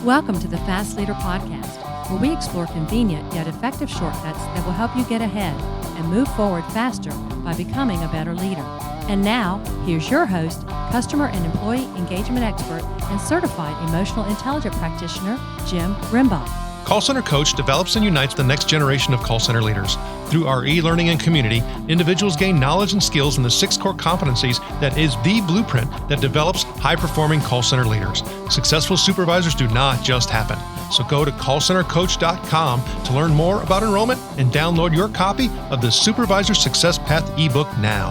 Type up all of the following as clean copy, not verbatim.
Welcome to the Fast Leader Podcast, where we explore convenient yet effective shortcuts that will help you get ahead and move forward faster by becoming a better leader. And now, here's your host, customer and employee engagement expert, and certified emotional intelligence practitioner, Jim Rimbaugh. Call Center Coach develops and unites the next generation of call center leaders. Through our e-learning and community, individuals gain knowledge and skills in the 6 core competencies that is the blueprint that develops high-performing call center leaders. Successful supervisors do not just happen. So go to callcentercoach.com to learn more about enrollment and download your copy of the Supervisor Success Path ebook now.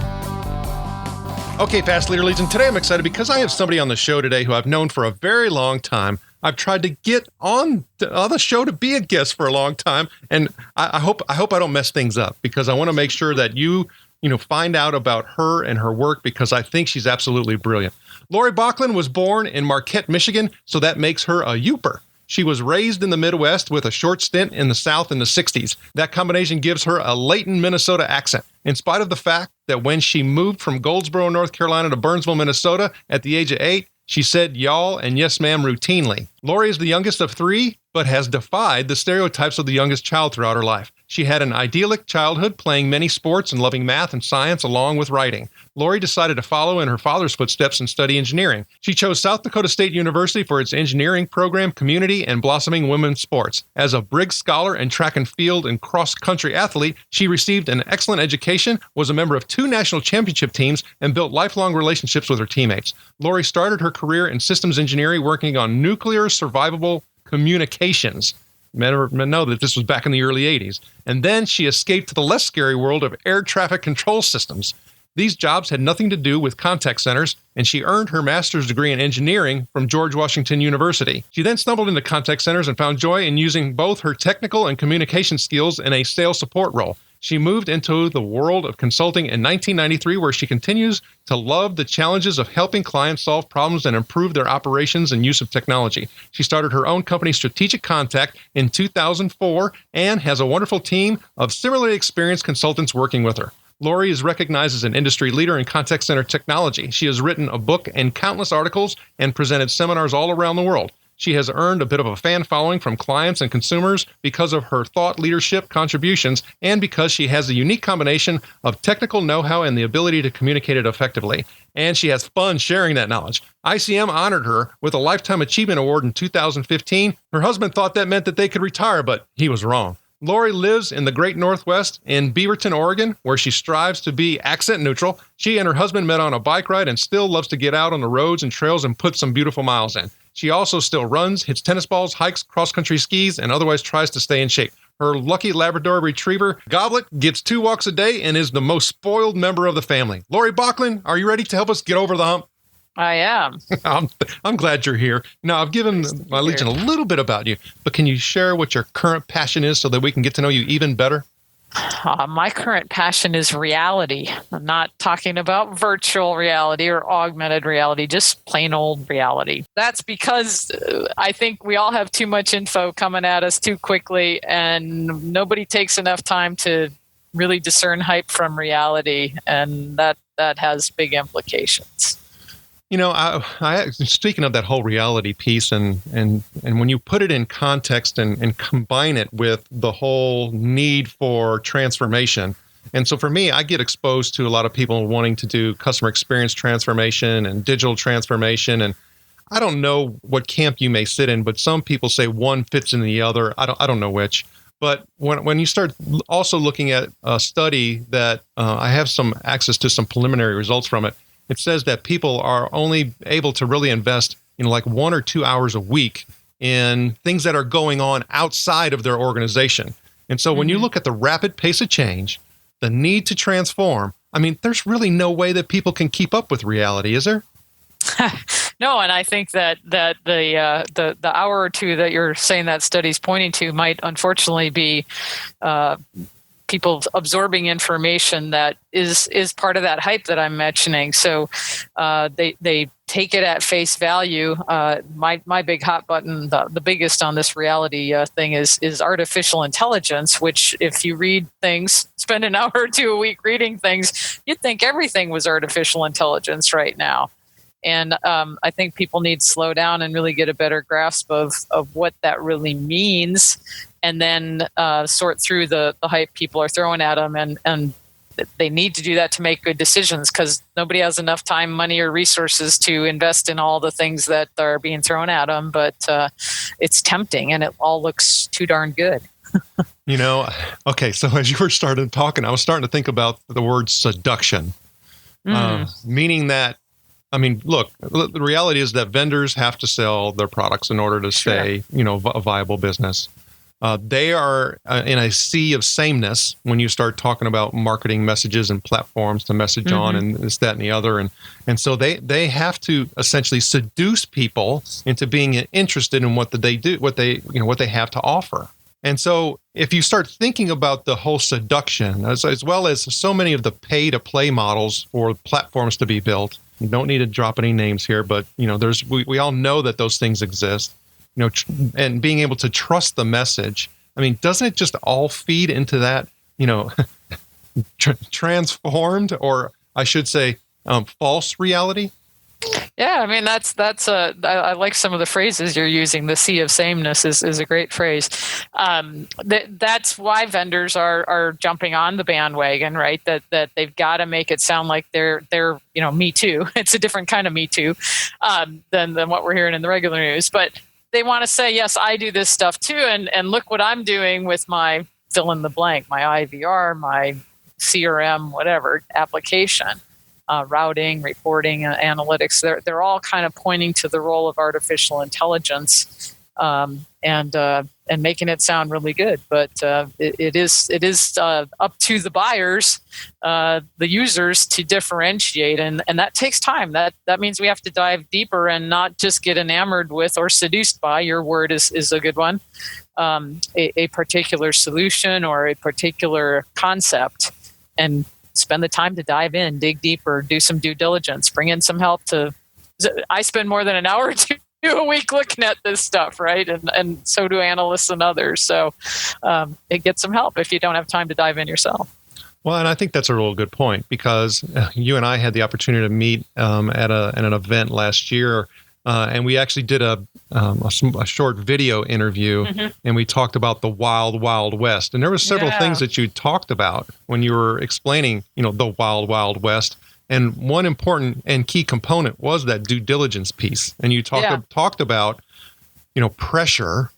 Okay, Fast Leader Leads, and today I'm excited because I have somebody on the show today who I've known for a very long time. I've tried to get on the show to be a guest for a long time, and I hope I don't mess things up, because I want to make sure that you find out about her and her work, because I think she's absolutely brilliant. Lori Bocklund was born in Marquette, Michigan, so that makes her a Youper. She was raised in the Midwest with a short stint in the South in the 60s. That combination gives her a latent Minnesota accent, in spite of the fact that when she moved from Goldsboro, North Carolina to Burnsville, Minnesota at the age of 8, she said y'all and yes ma'am routinely. Lori is the youngest of 3, but has defied the stereotypes of the youngest child throughout her life. She had an idyllic childhood, playing many sports and loving math and science along with writing. Lori decided to follow in her father's footsteps and study engineering. She chose South Dakota State University for its engineering program, community, and blossoming women's sports. As a Briggs Scholar and track and field and cross-country athlete, she received an excellent education, was a member of 2 national championship teams, and built lifelong relationships with her teammates. Lori started her career in systems engineering, working on nuclear survivable communications. Men know that this was back in the early 80s. And then she escaped to the less scary world of air traffic control systems. These jobs had nothing to do with contact centers, and she earned her master's degree in engineering from George Washington University. She then stumbled into contact centers and found joy in using both her technical and communication skills in a sales support role. She moved into the world of consulting in 1993, where she continues to love the challenges of helping clients solve problems and improve their operations and use of technology. She started her own company, Strategic Contact, in 2004 and has a wonderful team of similarly experienced consultants working with her. Lori is recognized as an industry leader in contact center technology. She has written a book and countless articles and presented seminars all around the world. She has earned a bit of a fan following from clients and consumers because of her thought leadership contributions, and because she has a unique combination of technical know-how and the ability to communicate it effectively. And she has fun sharing that knowledge. ICM honored her with a Lifetime Achievement Award in 2015. Her husband thought that meant that they could retire, but he was wrong. Lori lives in the Great Northwest in Beaverton, Oregon, where she strives to be accent neutral. She and her husband met on a bike ride and still loves to get out on the roads and trails and put some beautiful miles in. She also still runs, hits tennis balls, hikes, cross-country skis, and otherwise tries to stay in shape. Her lucky Labrador Retriever, Goblet, gets 2 walks a day and is the most spoiled member of the family. Lori Bocklund, are you ready to help us get over the hump? I am. I'm glad you're here. Now, I've given my Legion a little bit about you, but can you share what your current passion is so that we can get to know you even better? My current passion is reality. I'm not talking about virtual reality or augmented reality, just plain old reality. That's because I think we all have too much info coming at us too quickly, and nobody takes enough time to really discern hype from reality, and that has big implications. I speaking of that whole reality piece, and when you put it in context and combine it with the whole need for transformation. And so for me, I get exposed to a lot of people wanting to do customer experience transformation and digital transformation. And I don't know what camp you may sit in, but some people say one fits in the other. I don't know which. But when you start also looking at a study that I have some access to some preliminary results from it, it says that people are only able to really invest, like 1 or 2 hours a week in things that are going on outside of their organization. And so when you look at the rapid pace of change, the need to transform, there's really no way that people can keep up with reality, is there? No, and I think that the hour or two that you're saying that study's pointing to might unfortunately be people absorbing information that is part of that hype that I'm mentioning. So they take it at face value. My big hot button, the biggest on this reality thing is artificial intelligence, which if you read things, spend an hour or two a week reading things, you'd think everything was artificial intelligence right now. And I think people need to slow down and really get a better grasp of what that really means, and then sort through the hype people are throwing at them. And they need to do that to make good decisions, because nobody has enough time, money, or resources to invest in all the things that are being thrown at them. But it's tempting, and it all looks too darn good. Okay, so as you were starting talking, I was starting to think about the word seduction, meaning that, look, the reality is that vendors have to sell their products in order to stay, a viable business. They are in a sea of sameness when you start talking about marketing messages and platforms to message on and this, that, and the other. And so they have to essentially seduce people into being interested in what they do, what they have to offer. And so if you start thinking about the whole seduction, as well as so many of the pay-to-play models for platforms to be built, you don't need to drop any names here, but we all know that those things exist. And being able to trust the message. Doesn't it just all feed into that, transformed, or I should say, false reality? Yeah, that's I like some of the phrases you're using. The sea of sameness is a great phrase. That's why vendors are jumping on the bandwagon, right? That they've got to make it sound like they're Me Too. It's a different kind of Me Too than what we're hearing in the regular news, but they want to say, yes, I do this stuff too, and look what I'm doing with my fill in the blank, my IVR, my CRM, whatever application. Routing, reporting, analytics, they're all kind of pointing to the role of artificial intelligence and making it sound really good. But it is up to the buyers, the users, to differentiate, and that takes time. That means we have to dive deeper and not just get enamored with or seduced by, your word is a good one, a particular solution or a particular concept, and spend the time to dive in, dig deeper, do some due diligence, bring in some help. I spend more than an hour or two a week looking at this stuff, right? And so do analysts and others. So it gets some help if you don't have time to dive in yourself. Well, and I think that's a real good point, because you and I had the opportunity to meet at an event last year, and we actually did a short video interview, and we talked about the wild, wild west. And there were several things that you talked about when you were explaining, the wild, wild west. And one important and key component was that due diligence piece. And you talked about, pressure,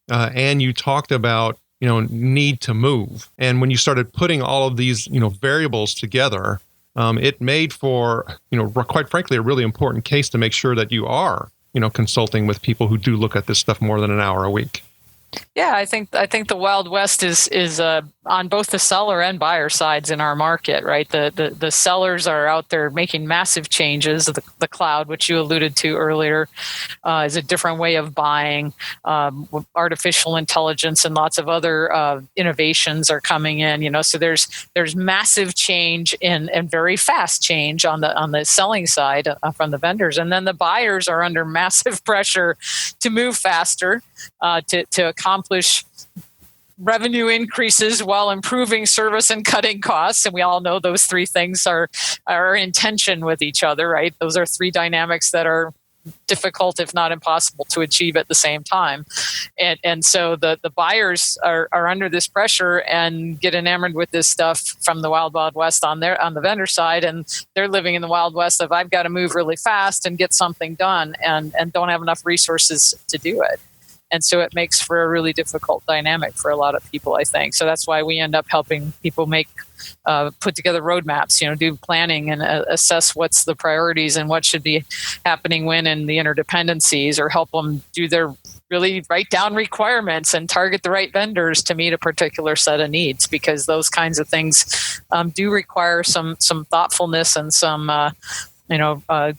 and you talked about, need to move. And when you started putting all of these, variables together, it made for, quite frankly, a really important case to make sure that you are, consulting with people who do look at this stuff more than an hour a week. Yeah, I think the Wild West is on both the seller and buyer sides in our market, right? The sellers are out there making massive changes. The cloud, which you alluded to earlier, is a different way of buying. Artificial intelligence and lots of other innovations are coming in. So there's massive change and very fast change on the selling side from the vendors, and then the buyers are under massive pressure to move faster, to accomplish revenue increases while improving service and cutting costs. And we all know those three things are in tension with each other, right? Those are three dynamics that are difficult, if not impossible, to achieve at the same time. And so the buyers are under this pressure and get enamored with this stuff from the Wild Wild West on the vendor side, and they're living in the Wild West of, I've got to move really fast and get something done, and don't have enough resources to do it. And so it makes for a really difficult dynamic for a lot of people, I think. So that's why we end up helping people put together roadmaps, do planning and assess what's the priorities and what should be happening when, and the interdependencies, or help them really write down requirements and target the right vendors to meet a particular set of needs, because those kinds of things do require some thoughtfulness and some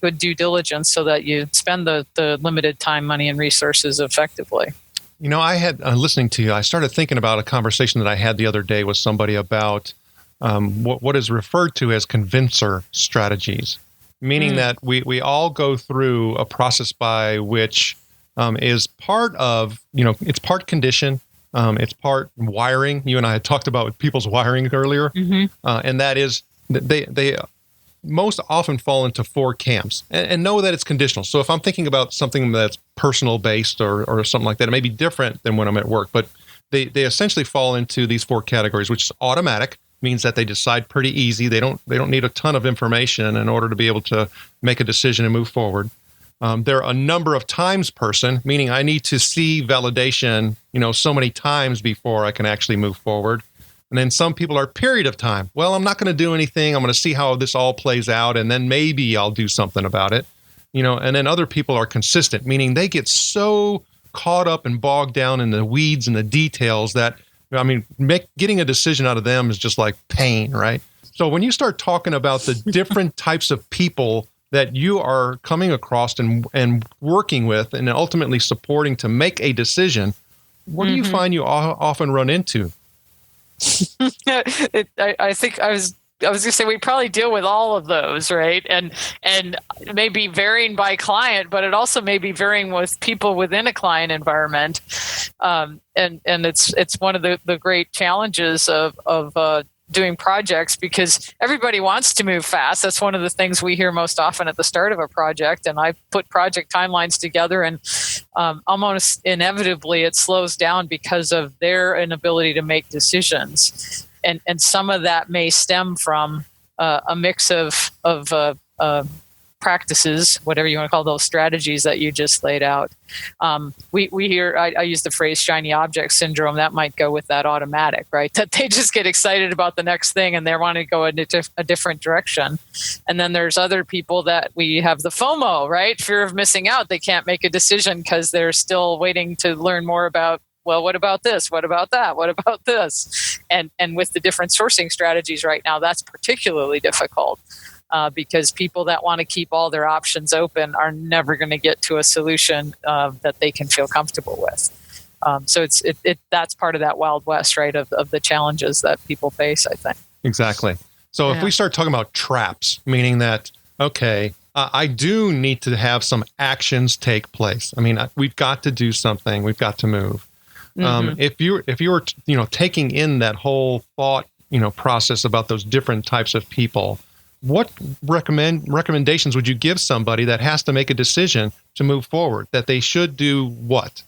good due diligence, so that you spend the limited time, money, and resources effectively. I had, listening to you, I started thinking about a conversation that I had the other day with somebody about what is referred to as convincer strategies, meaning that we all go through a process by which is part of, it's part condition, it's part wiring. You and I had talked about people's wiring earlier, and that is that most often fall into 4 camps, and know that it's conditional. So if I'm thinking about something that's personal based or something like that, it may be different than when I'm at work, but they essentially fall into these 4 categories, which is automatic, means that they decide pretty easy. They don't need a ton of information in order to be able to make a decision and move forward. They're a number of times person, meaning I need to see validation, so many times before I can actually move forward. And then some people are period of time. Well, I'm not going to do anything. I'm going to see how this all plays out, and then maybe I'll do something about it. And then other people are consistent, meaning they get so caught up and bogged down in the weeds and the details that, getting a decision out of them is just like pain, right? So when you start talking about the different types of people that you are coming across and working with and ultimately supporting to make a decision, what do you find you often run into? I think I was going to say we probably deal with all of those, right? And maybe varying by client, but it also may be varying with people within a client environment. And it's one of the great challenges of doing projects, because everybody wants to move fast. That's one of the things we hear most often at the start of a project. And I put project timelines together, and almost inevitably it slows down because of their inability to make decisions. And some of that may stem from a mix of practices, whatever you want to call those strategies that you just laid out. We hear, I use the phrase shiny object syndrome. That might go with that automatic, right? That they just get excited about the next thing and they want to go in a different direction. And then there's other people that we have the FOMO, right? Fear of missing out. They can't make a decision because they're still waiting to learn more about, well, what about this? What about that? What about this? And with the different sourcing strategies right now, that's particularly difficult. Because people that want to keep all their options open are never going to get to a solution that they can feel comfortable with. So that's part of that Wild West, right, of the challenges that people face, I think. Exactly. So if we start talking about traps, meaning that, okay, I do need to have some actions take place. We've got to do something. We've got to move. If you were taking in that whole thought process about those different types of people, what recommendations would you give somebody that has to make a decision to move forward, that they should do what?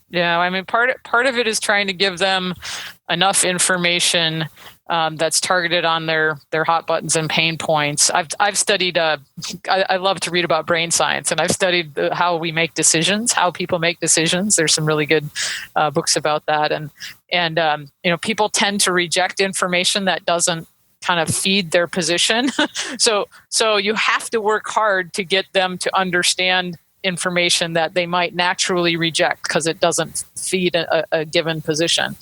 Yeah, part of it is trying to give them enough information that's targeted on their hot buttons and pain points. I've studied. I love to read about brain science, and I've studied how we make decisions, how people make decisions. There's some really good books about that, and people tend to reject information that doesn't kind of feed their position. So you have to work hard to get them to understand information that they might naturally reject because it doesn't feed a given position.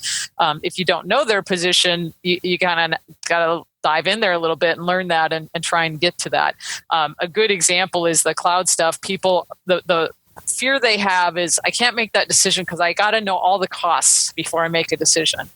If you don't know their position, you kind of got to dive in there a little bit and learn that and try and get to that. A good example is the cloud stuff. People, the fear they have is, I can't make that decision because I got to know all the costs before I make a decision.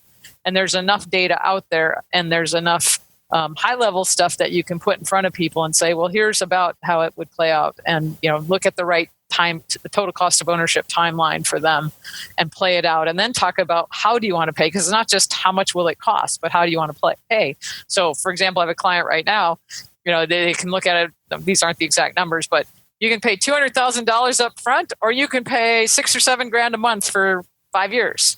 And there's enough data out there, and there's enough high-level stuff that you can put in front of people and say, well, here's about how it would play out, and look at the right time, the total cost of ownership timeline for them, and play it out, and then talk about how do you want to pay, because it's not just how much will it cost, but how do you want to pay. So, for example, I have a client right now. They can look at it. These aren't the exact numbers, but you can pay $200,000 up front, or you can pay $6,000 or $7,000 a month for 5 years.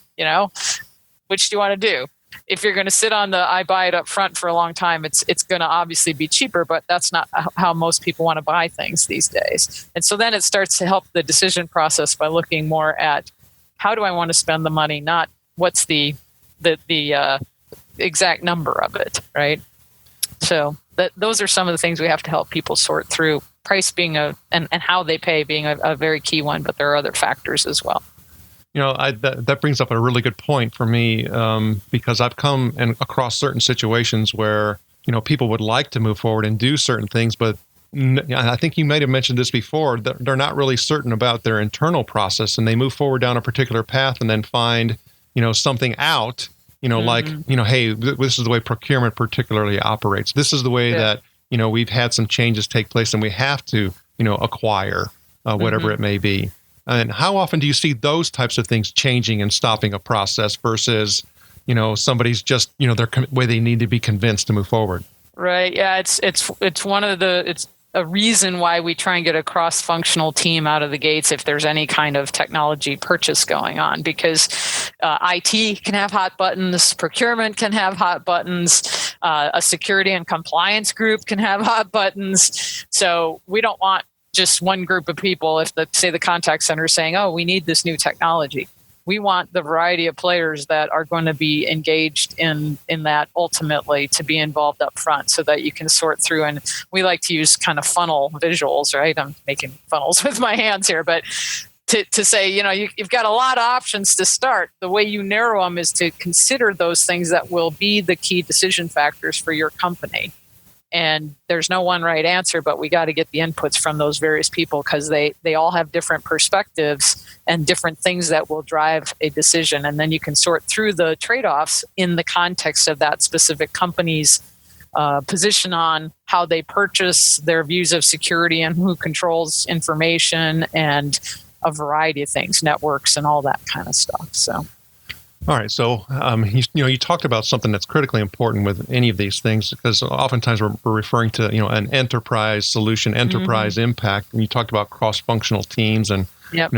Which do you want to do? If you're going to sit on the I buy it up front for a long time, it's going to obviously be cheaper, but that's not how most people want to buy things these days. And so then it starts to help the decision process by looking more at how do I want to spend the money, not what's the exact number of it, right? So those are some of the things we have to help people sort through. Price being and how they pay being a very key one, but there are other factors as well. That brings up a really good point for me, because I've come across certain situations where, people would like to move forward and do certain things, but I think you might have mentioned this before, they're not really certain about their internal process, and they move forward down a particular path and then find, something out, like, hey, this is the way procurement particularly operates. This is the way that, we've had some changes take place and we have to, acquire whatever it may be. And how often do you see those types of things changing and stopping a process versus, somebody's just, their way they need to be convinced to move forward? Right. Yeah. It's one of it's a reason why we try and get a cross-functional team out of the gates if there's any kind of technology purchase going on, because IT can have hot buttons, procurement can have hot buttons, a security and compliance group can have hot buttons. So we don't want just one group of people. If say the contact center is saying, "Oh, we need this new technology," we want the variety of players that are going to be engaged in that ultimately to be involved up front, so that you can sort through. And we like to use kind of funnel visuals, right? I'm making funnels with my hands here, but to say, you've got a lot of options to start. The way you narrow them is to consider those things that will be the key decision factors for your company. And there's no one right answer, but we got to get the inputs from those various people, because they all have different perspectives and different things that will drive a decision. And then you can sort through the trade-offs in the context of that specific company's position on how they purchase, their views of security and who controls information, and a variety of things, networks and all that kind of stuff. So. All right. So, you talked about something that's critically important with any of these things, because oftentimes we're referring to, an enterprise solution, enterprise impact. And you talked about cross-functional teams and,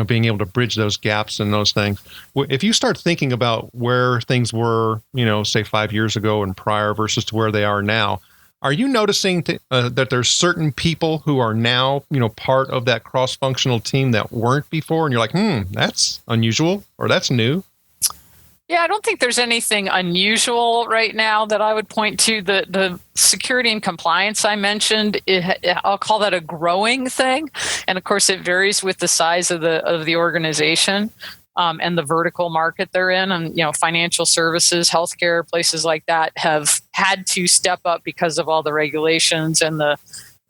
being able to bridge those gaps and those things. If you start thinking about where things were, say 5 years ago and prior versus to where they are now, are you noticing that there's certain people who are now, part of that cross-functional team that weren't before? And you're like, that's unusual, or that's new? Yeah, I don't think there's anything unusual right now that I would point to. The security and compliance I mentioned, I'll call that a growing thing. And of course, it varies with the size of the organization and the vertical market they're in. And, financial services, healthcare, places like that have had to step up because of all the regulations and the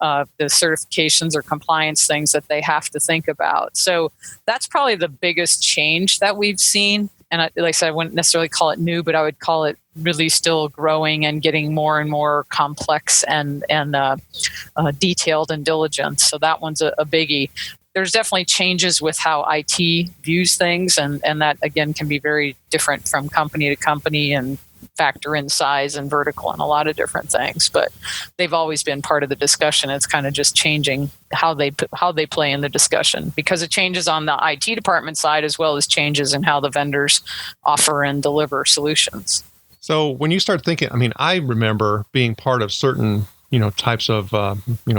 certifications or compliance things that they have to think about. So that's probably the biggest change that we've seen. And like I said, I wouldn't necessarily call it new, but I would call it really still growing and getting more and more complex and detailed and diligent. So that one's a biggie. There's definitely changes with how IT views things, and that, again, can be very different from company to company and factor in size and vertical and a lot of different things. But they've always been part of the discussion. It's kind of just changing how they play in the discussion, because it changes on the IT department side as well as changes in how the vendors offer and deliver solutions. So when you start thinking, I remember being part of certain, types of,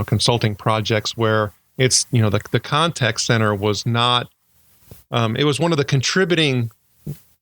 consulting projects where it's, the contact center was not, it was one of the contributing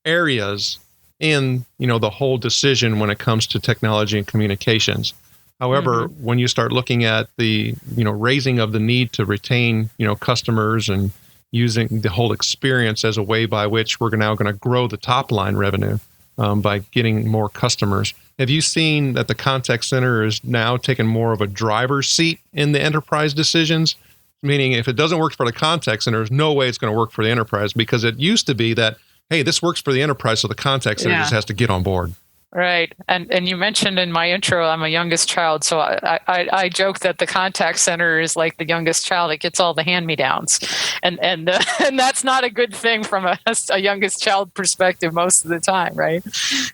areas in, the whole decision when it comes to technology and communications. However, when you start looking at the, raising of the need to retain, customers and using the whole experience as a way by which we're now going to grow the top line revenue by getting more customers. Have you seen that the contact center is now taking more of a driver's seat in the enterprise decisions? Meaning, if it doesn't work for the contact center, there's no way it's going to work for the enterprise, because it used to be that, hey, this works for the enterprise, so the contact center just has to get on board. Right. And you mentioned in my intro, I'm a youngest child. So I joke that the contact center is like the youngest child. It gets all the hand-me-downs. And that's not a good thing from a youngest child perspective most of the time, right?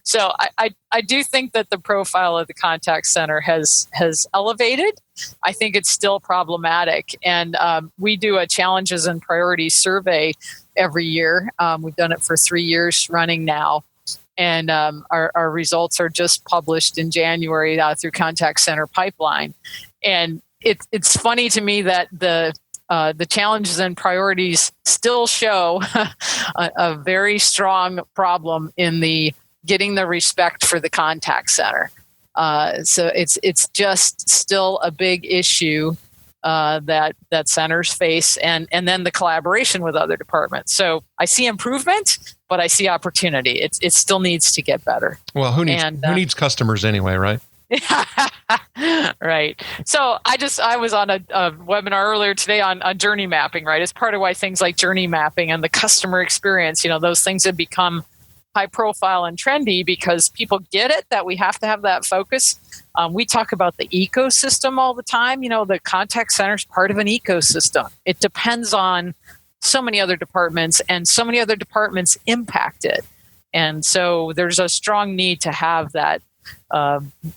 So I do think that the profile of the contact center has elevated. I think it's still problematic. And we do a challenges and priorities survey every year. We've done it for 3 years running now. And our results are just published in January through Contact Center Pipeline. And it's funny to me that the challenges and priorities still show a very strong problem in the getting the respect for the contact center. So it's just still a big issue that centers face, and then the collaboration with other departments. So I see improvement, but I see opportunity. It still needs to get better. Well, who needs customers anyway, right? Right. So I was on a webinar earlier today on journey mapping, right? It's part of why things like journey mapping and the customer experience, those things have become high profile and trendy because people get it that we have to have that focus. We talk about the ecosystem all the time. The contact center is part of an ecosystem. It depends on so many other departments, and so many other departments impact it. And so there's a strong need to have that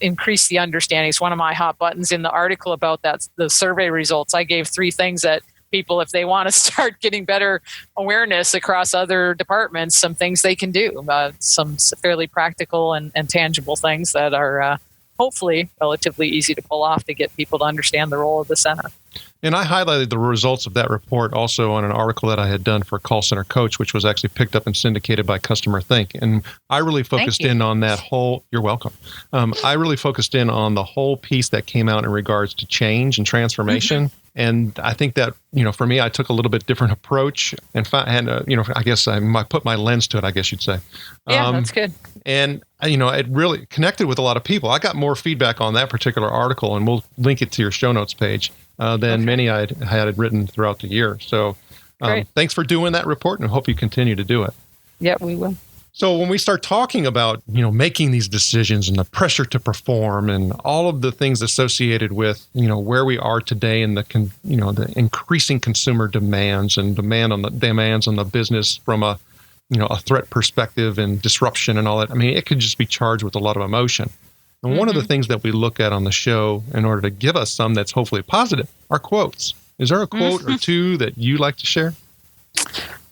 increase the understanding. It's one of my hot buttons in the article about that, the survey results. I gave 3 things that people, if they want to start getting better awareness across other departments, some things they can do, some fairly practical and tangible things that are hopefully relatively easy to pull off to get people to understand the role of the center. And I highlighted the results of that report also on an article that I had done for Call Center Coach, which was actually picked up and syndicated by Customer Think. And I really focused in on that whole, you're welcome. I really focused in on the whole piece that came out in regards to change and transformation. Mm-hmm. And I think that, for me, I took a little bit different approach and I guess I put my lens to it, I guess you'd say. Yeah, that's good. And, it really connected with a lot of people. I got more feedback on that particular article, and we'll link it to your show notes page than many I had written throughout the year. So thanks for doing that report, and I hope you continue to do it. Yeah, we will. So when we start talking about, making these decisions and the pressure to perform and all of the things associated with, where we are today and the increasing consumer demands and demands on the business from a threat perspective and disruption and all that, it could just be charged with a lot of emotion. And one of the things that we look at on the show in order to give us some that's hopefully positive are quotes. Is there a quote or two that you like to share?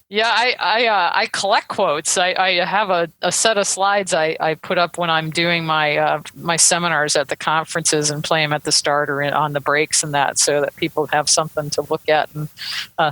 Yeah, I collect quotes. I have a set of slides I put up when I'm doing my my seminars at the conferences and play them at the start or on the breaks and that, so that people have something to look at and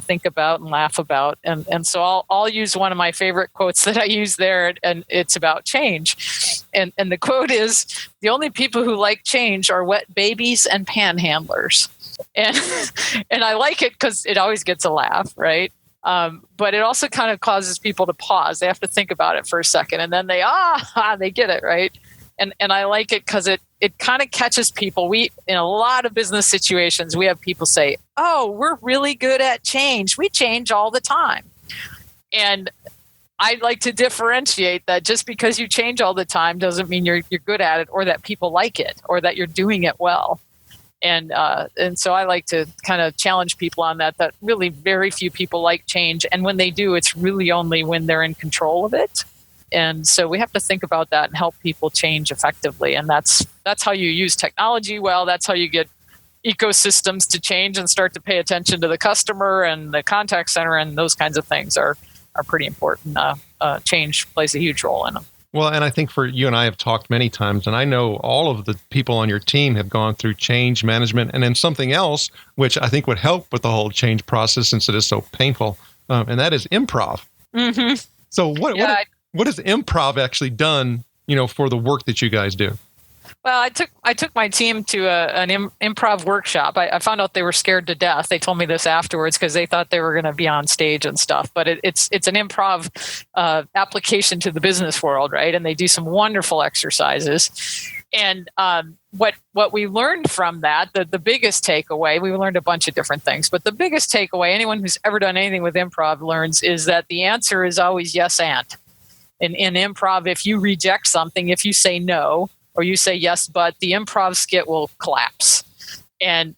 think about and laugh about. And so I'll use one of my favorite quotes that I use there, and it's about change. And the quote is, "The only people who like change are wet babies and panhandlers." And I like it because it always gets a laugh, right? But it also kind of causes people to pause. They have to think about it for a second, and then they get it, right? And I like it because it kind of catches people. We, in a lot of business situations, we have people say, "Oh, we're really good at change. We change all the time." And I'd like to differentiate that just because you change all the time doesn't mean you're good at it, or that people like it, or that you're doing it well. And so I like to kind of challenge people on that really very few people like change. And when they do, it's really only when they're in control of it. And so we have to think about that and help people change effectively. And that's how you use technology well. That's how you get ecosystems to change and start to pay attention to the customer and the contact center, and those kinds of things are pretty important. Change plays a huge role in them. Well, and I think for you and I have talked many times, and I know all of the people on your team have gone through change management, and then something else, which I think would help with the whole change process since it is so painful, and that is improv. Mm-hmm. So what has improv actually done, for the work that you guys do? Well, I took my team to an improv workshop. I found out they were scared to death. They told me this afterwards because they thought they were going to be on stage and stuff. But it's an improv application to the business world, right? And they do some wonderful exercises. And what we learned from that, the biggest takeaway, we learned a bunch of different things, but the biggest takeaway anyone who's ever done anything with improv learns is that the answer is always yes and. In improv, if you reject something, if you say no, or you say yes, but the improv skit will collapse. And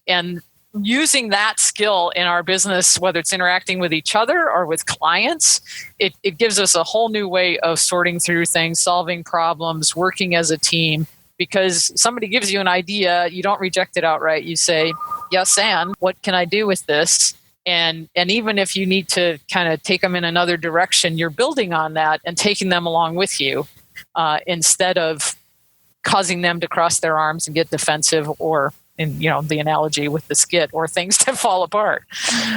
using that skill in our business, whether it's interacting with each other or with clients, it gives us a whole new way of sorting through things, solving problems, working as a team. Because somebody gives you an idea, you don't reject it outright. You say, yes, and what can I do with this? And even if you need to kind of take them in another direction, you're building on that and taking them along with you instead of causing them to cross their arms and get defensive, or in the analogy with the skit, or things to fall apart.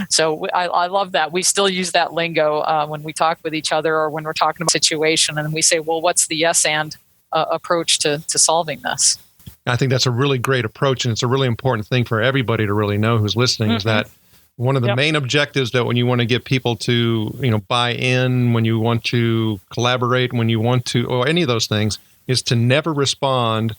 So I love that. We still use that lingo when we talk with each other, or when we're talking about a situation, and we say, well, what's the yes and approach to solving this? I think that's a really great approach, and it's a really important thing for everybody to really know who's listening, is that one of the main objectives that when you want to get people to buy in, when you want to collaborate, when you want to, or any of those things, is to never respond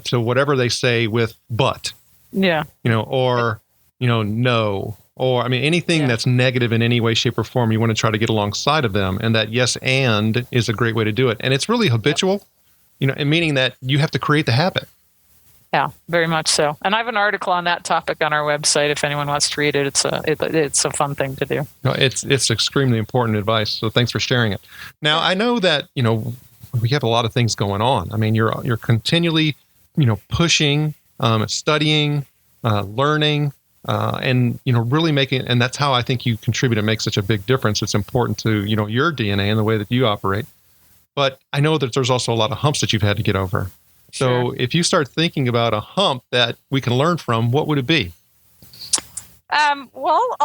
to whatever they say with but. Yeah. Or no. Or anything that's negative in any way, shape, or form, you want to try to get alongside of them. And that yes and is a great way to do it. And it's really habitual, meaning that you have to create the habit. Yeah, very much so. And I have an article on that topic on our website if anyone wants to read it. It's a fun thing to do. No, it's extremely important advice. So thanks for sharing it. Now, I know that, we have a lot of things going on. I mean, you're continually, pushing, studying, learning, and really making. And that's how I think you contribute and make such a big difference. It's important to your DNA and the way that you operate. But I know that there's also a lot of humps that you've had to get over. So Sure. if you start thinking about a hump that we can learn from, what would it be? Well,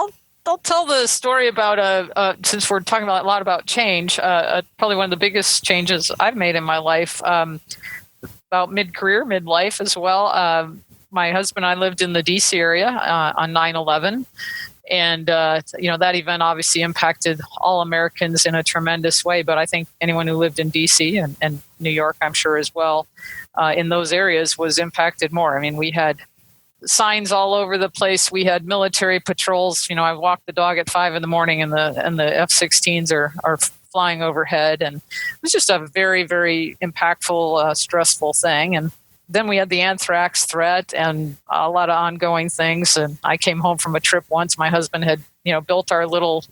I'll tell the story about since we're talking a lot about change. Probably one of the biggest changes I've made in my life, about mid-career, midlife as well. My husband and I lived in the DC area on 9/11. And, that event obviously impacted all Americans in a tremendous way. But I think anyone who lived in D.C. and New York, I'm sure as well, in those areas was impacted more. I mean, we had signs all over the place. We had military patrols. I walked the dog at 5 a.m. and the F-16s are flying overhead. And it was just a very, very impactful, stressful thing. And then we had the anthrax threat and a lot of ongoing things. And I came home from a trip once. My husband had, built our little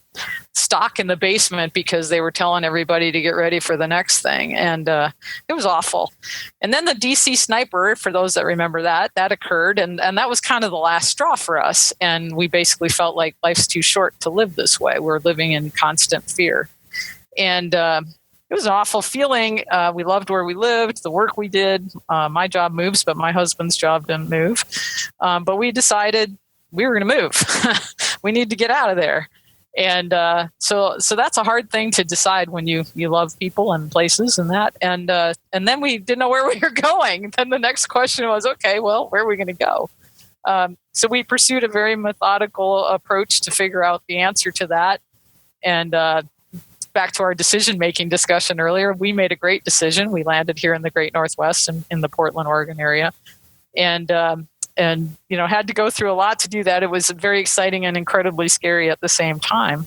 stock in the basement because they were telling everybody to get ready for the next thing. And it was awful. And then the DC sniper, for those that remember that occurred. And that was kind of the last straw for us. And we basically felt like life's too short to live this way. We're living in constant fear. And it was an awful feeling. We loved where we lived, the work we did. My job moves, but my husband's job didn't move. But we decided we were going to move. We need to get out of there. And so that's a hard thing to decide when you love people and places and that. And then we didn't know where we were going. Then the next question was, okay, well, where are we going to go? So we pursued a very methodical approach to figure out the answer to that. And back to our decision-making discussion earlier, we made a great decision. We landed here in the Great Northwest in the Portland, Oregon area, and had to go through a lot to do that. It was very exciting and incredibly scary at the same time,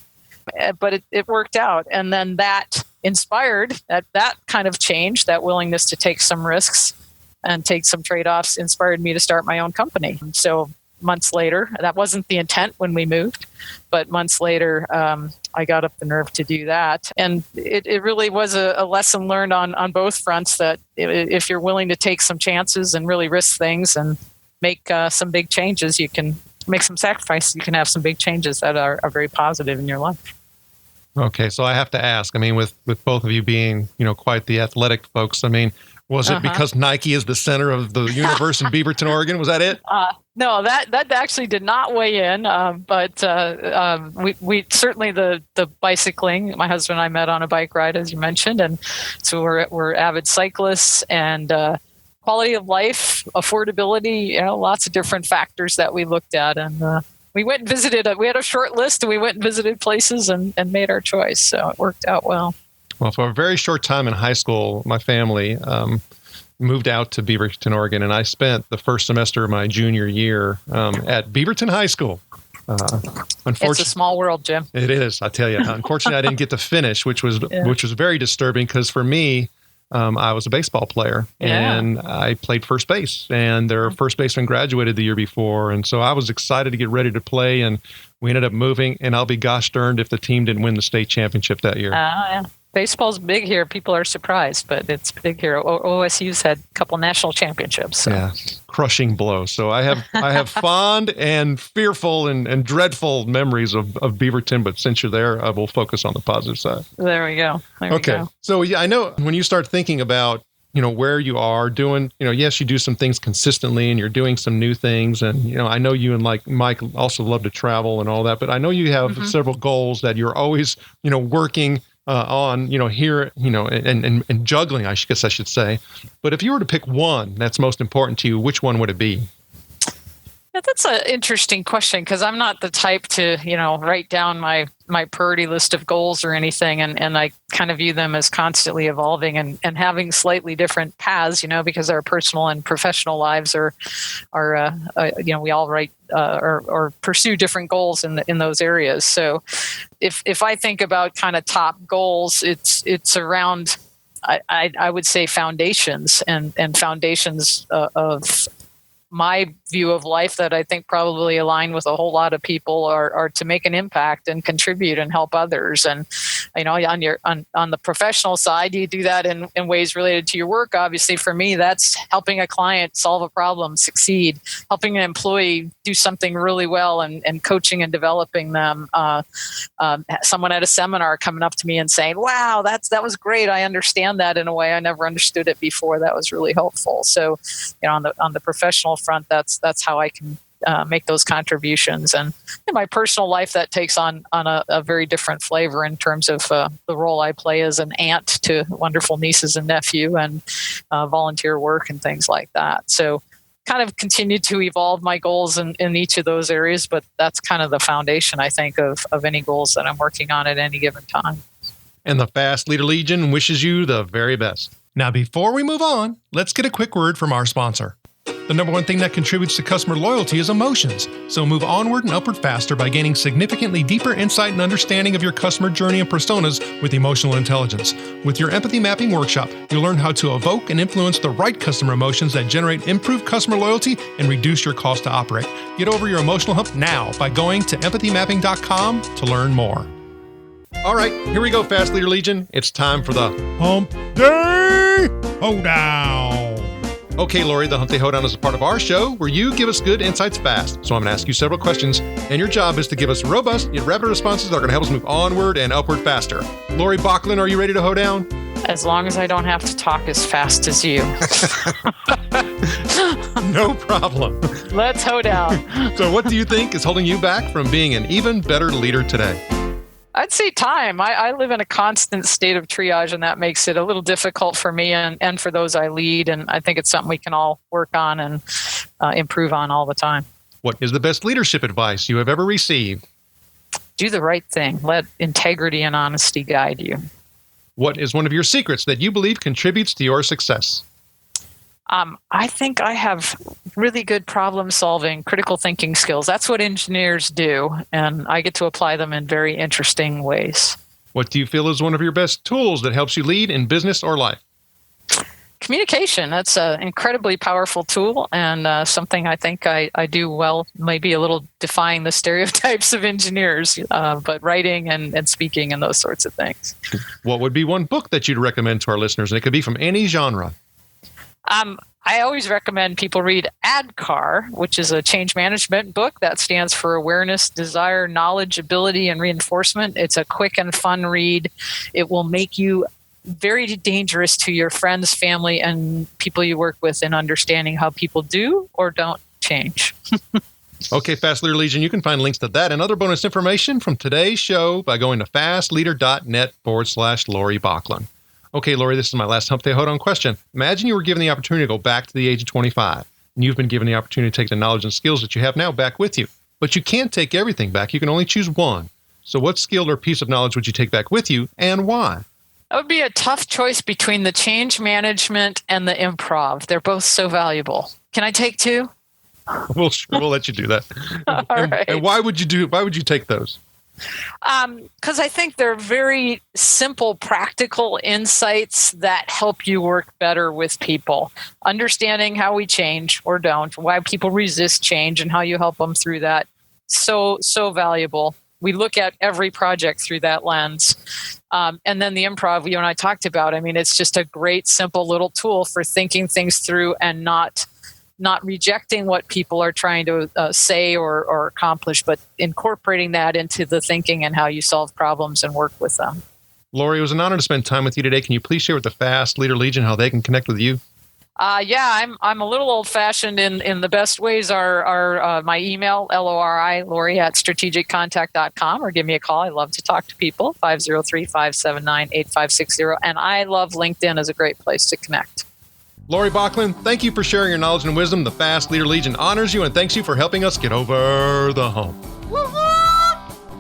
but it worked out. And then that inspired that kind of change, that willingness to take some risks and take some trade-offs, inspired me to start my own company. So months later, that wasn't the intent when we moved, but months later, I got up the nerve to do that. And it really was a lesson learned on both fronts, that if you're willing to take some chances and really risk things and make some big changes, you can make some sacrifices, you can have some big changes that are very positive in your life. Okay, so I have to ask, I mean, with both of you being, quite the athletic folks, I mean, was it because Nike is the center of the universe in Beaverton, Oregon? Was that it? No, that actually did not weigh in. But we certainly the bicycling. My husband and I met on a bike ride, as you mentioned, and so we're avid cyclists. And quality of life, affordability, lots of different factors that we looked at. And we went and visited. We had a short list, and we went and visited places and made our choice. So it worked out well. Well, for a very short time in high school, my family moved out to Beaverton, Oregon, and I spent the first semester of my junior year at Beaverton High School. It's a small world, Jim. It is, I tell you. Unfortunately, I didn't get to finish, which was very disturbing, because for me, I was a baseball player, and I played first base, and their first baseman graduated the year before, and so I was excited to get ready to play, and we ended up moving, and I'll be gosh darned if the team didn't win the state championship that year. Yeah. Baseball's big here. People are surprised, but it's big here. OSU's had a couple national championships. So. Yeah, crushing blow. So I have fond and fearful and dreadful memories of Beaverton, but since you're there, I will focus on the positive side. There we go. Okay. So yeah, I know when you start thinking about, where you are doing, yes, you do some things consistently and you're doing some new things. And, I know you and like Mike also love to travel and all that, but I know you have several goals that you're always, working on, here, and juggling, I guess I should say. But if you were to pick one that's most important to you, which one would it be? Yeah, that's an interesting question, because I'm not the type to, write down my priority list of goals or anything. And I kind of view them as constantly evolving and having slightly different paths, because our personal and professional lives are we all write or pursue different goals in those areas. So if I think about kind of top goals, it's around, I would say, foundations and foundations of my view of life that I think probably align with a whole lot of people are to make an impact and contribute and help others. And, on the professional side, you do that in ways related to your work. Obviously, for me, that's helping a client solve a problem, succeed, helping an employee do something really well and coaching and developing them. Someone at a seminar coming up to me and saying, wow, that was great. I understand that in a way I never understood it before. That was really helpful. So, on the professional front, that's how I can make those contributions. And in my personal life, that takes on a very different flavor in terms of the role I play as an aunt to wonderful nieces and nephew, and volunteer work and things like that. So kind of continue to evolve my goals in each of those areas, but that's kind of the foundation, I think, of any goals that I'm working on at any given time. And the Fast Leader Legion wishes you the very best. Now, before we move on, let's get a quick word from our sponsor. The number one thing that contributes to customer loyalty is emotions. So move onward and upward faster by gaining significantly deeper insight and understanding of your customer journey and personas with emotional intelligence. With your empathy mapping workshop, you'll learn how to evoke and influence the right customer emotions that generate improved customer loyalty and reduce your cost to operate. Get over your emotional hump now by going to empathymapping.com to learn more. All right, here we go, Fast Leader Legion. It's time for the Hump Day Hoedown. Okay, Lori, the Hump Day Hoedown is a part of our show where you give us good insights fast. So I'm going to ask you several questions, and your job is to give us robust yet rapid responses that are going to help us move onward and upward faster. Lori Bocklund, are you ready to hoedown? As long as I don't have to talk as fast as you. No problem. Let's hoedown. So what do you think is holding you back from being an even better leader today? I'd say time. I live in a constant state of triage, and that makes it a little difficult for me and for those I lead. And I think it's something we can all work on and improve on all the time. What is the best leadership advice you have ever received? Do the right thing. Let integrity and honesty guide you. What is one of your secrets that you believe contributes to your success? I think I have really good problem solving, critical thinking skills. That's what engineers do, and I get to apply them in very interesting ways. What do you feel is one of your best tools that helps you lead in business or life? Communication. That's an incredibly powerful tool, and something I think I do well, maybe a little defying the stereotypes of engineers, but writing and speaking and those sorts of things. What would be one book that you'd recommend to our listeners? And it could be from any genre. I always recommend people read ADKAR, which is a change management book that stands for Awareness, Desire, Knowledge, Ability, and Reinforcement. It's a quick and fun read. It will make you very dangerous to your friends, family, and people you work with in understanding how people do or don't change. Okay, Fast Leader Legion, you can find links to that and other bonus information from today's show by going to fastleader.net/Lori Bocklund. Okay, Lori, this is my last Hump Day Hoedown question. Imagine you were given the opportunity to go back to the age of 25, and you've been given the opportunity to take the knowledge and skills that you have now back with you. But you can't take everything back. You can only choose one. So what skill or piece of knowledge would you take back with you, and why? That would be a tough choice between the change management and the improv. They're both so valuable. Can I take two? We'll let you do that. All right. And why would you take those? Because I think they're very simple, practical insights that help you work better with people. Understanding how we change or don't, why people resist change, and how you help them through that. So valuable. We look at every project through that lens. And then the improv you and I talked about, I mean, it's just a great, simple little tool for thinking things through and not rejecting what people are trying to say or accomplish, but incorporating that into the thinking and how you solve problems and work with them. Lori, it was an honor to spend time with you today. Can you please share with the Fast Leader Legion how they can connect with you? Yeah, I'm a little old-fashioned in the best ways are my email, Lori at strategiccontact.com, or give me a call. I love to talk to people, 503-579-8560. And I love LinkedIn as a great place to connect. Lori Bocklund, thank you for sharing your knowledge and wisdom. The Fast Leader Legion honors you and thanks you for helping us get over the hump.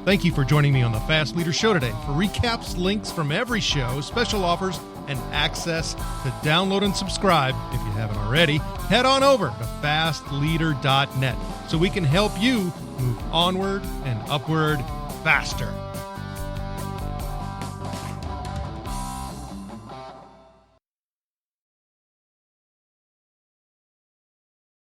Thank you for joining me on the Fast Leader Show today. For recaps, links from every show, special offers, and access to download and subscribe, if you haven't already, head on over to fastleader.net so we can help you move onward and upward faster.